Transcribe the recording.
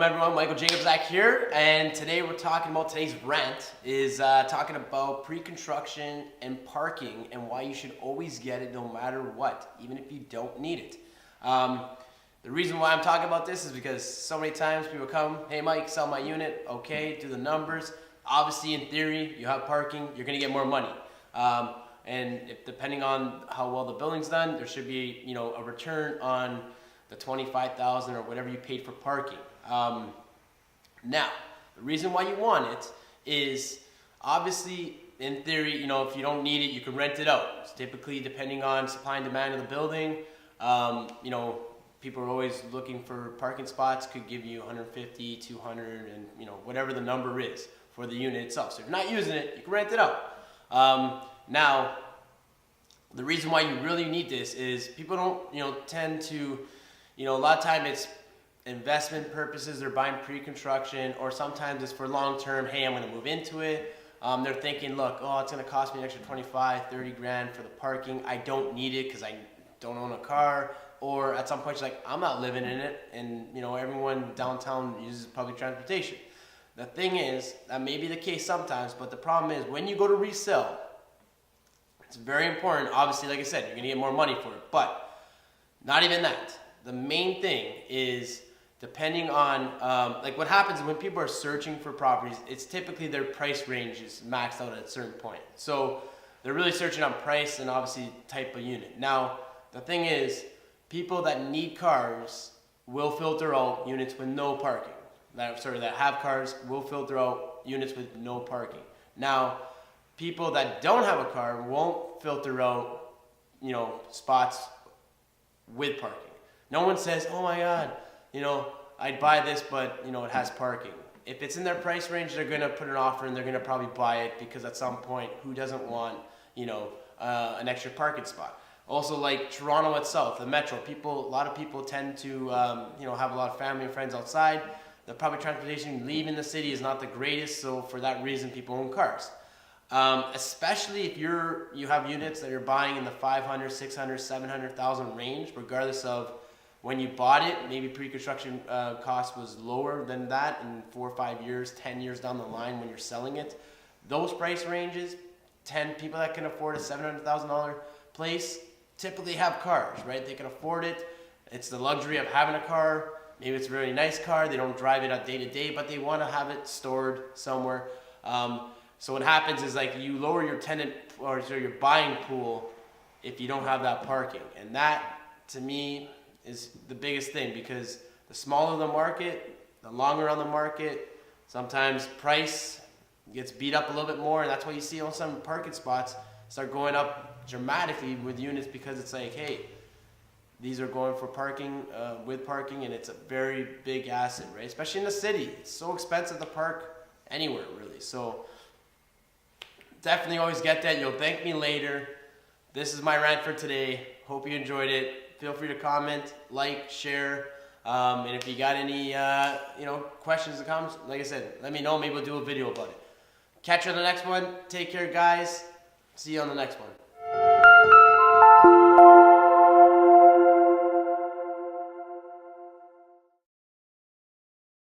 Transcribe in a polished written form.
everyone, Michael Jacobs here, and today we're talking about, today's rant is talking about pre-construction and parking and why you should always get it no matter what, even if you don't need it. The reason why I'm talking about this is because so many times people come, hey Mike, sell my unit, okay, do the numbers. Obviously in theory, you have parking, you're gonna get more money. And depending on how well the building's done, there should be, a return on the $25,000 or whatever you paid for parking. Now, the reason why you want it is obviously, in theory, if you don't need it, you can rent it out. It's typically, depending on supply and demand of the building, people are always looking for parking spots, could give you 150, 200, and whatever the number is for the unit itself. So if you're not using it, you can rent it out. Now, the reason why you really need this is people don't, tend to, a lot of time it's investment purposes. They're buying pre-construction, or sometimes it's for long-term. Hey, I'm going to move into it. They're thinking, look, it's going to cost me an extra 25, 30 grand for the parking. I don't need it because I don't own a car. Or at some point, you're like, I'm not living in it. And, everyone downtown uses public transportation. The thing is, that may be the case sometimes, but the problem is when you go to resell, it's very important. Obviously, like I said, you're going to get more money for it. But not even that. The main thing is, depending on, like what happens when people are searching for properties, it's typically their price range is maxed out at a certain point. So they're really searching on price and obviously type of unit. Now, the thing is, people that need cars will filter out units with no parking. That have cars will filter out units with no parking. Now, people that don't have a car won't filter out, spots with parking. No one says, oh my God, I'd buy this, but it has parking. If it's in their price range, they're gonna put an offer and they're gonna probably buy it, because at some point, who doesn't want, an extra parking spot? Also, like Toronto itself, the metro, a lot of people tend to, have a lot of family and friends outside. The public transportation leaving the city is not the greatest, so for that reason, people own cars. Especially if you have units that you're buying in the 500, 600, 700,000 range, regardless of when you bought it. Maybe pre-construction cost was lower than that in 4 or 5 years, 10 years down the line when you're selling it. Those price ranges, 10 people that can afford a $700,000 place typically have cars, right? They can afford it. It's the luxury of having a car. Maybe it's a really nice car. They don't drive it on day to day, but they want to have it stored somewhere. So what happens is, like, you lower your tenant or your buying pool if you don't have that parking. And that, to me, is the biggest thing, because the smaller the market, the longer on the market, sometimes price gets beat up a little bit more, and that's why you see on some parking spots start going up dramatically with units, because it's like, hey, these are going for parking, with parking, and it's a very big asset, right? Especially in the city. It's so expensive to park anywhere, really. So definitely always get that. You'll thank me later. This is my rant for today. Hope you enjoyed it. Feel free to comment, like, share, and if you got any, questions or comments, like I said, let me know. Maybe we'll do a video about it. Catch you on the next one. Take care, guys. See you on the next one.